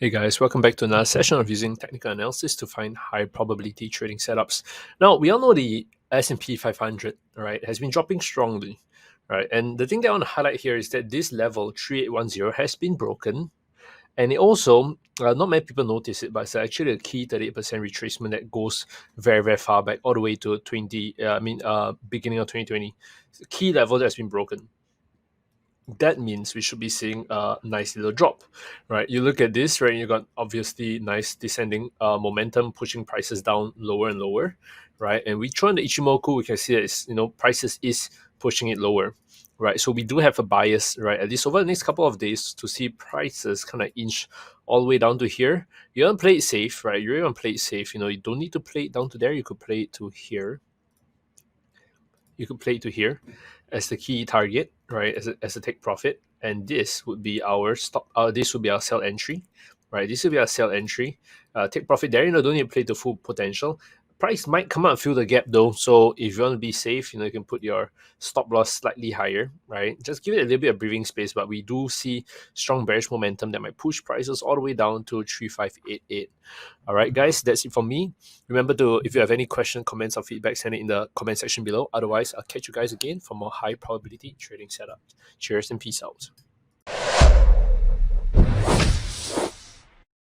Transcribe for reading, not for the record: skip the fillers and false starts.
Hey guys, welcome back to another session of using technical analysis to find high probability trading setups. Now, we all know the S&P 500, right, has been dropping strongly, right? And the thing that I want to highlight here is that this level 3810 has been broken. And it also, not many people notice it, but it's actually a key 38% retracement that goes very, very far back, all the way to beginning of 2020. It's a key level that's been broken. That means we should be seeing a nice little drop, right? You look at this, right? You got obviously nice descending momentum pushing prices down lower and lower, right? And we throw in the Ichimoku, we can see that it's, prices is pushing it lower, right? So we do have a bias, right? At least over the next couple of days to see prices kind of inch all the way down to here. You want to play it safe, right? You really want to play it safe. You don't need to play it down to there. You could play it to here. You could play it to here as the key target, right? As a take profit, and this would be our stop. This would be our sell entry, right? This would be our sell entry. Take profit there. Don't need to play to full potential. Price might come out and fill the gap though. So if you want to be safe, you can put your stop loss slightly higher, right? Just give it a little bit of breathing space. But we do see strong bearish momentum that might push prices all the way down to 3588. All right, guys, that's it from me. Remember to, if you have any question, comments, or feedback, send it in the comment section below. Otherwise, I'll catch you guys again for more high probability trading setup. Cheers and peace out.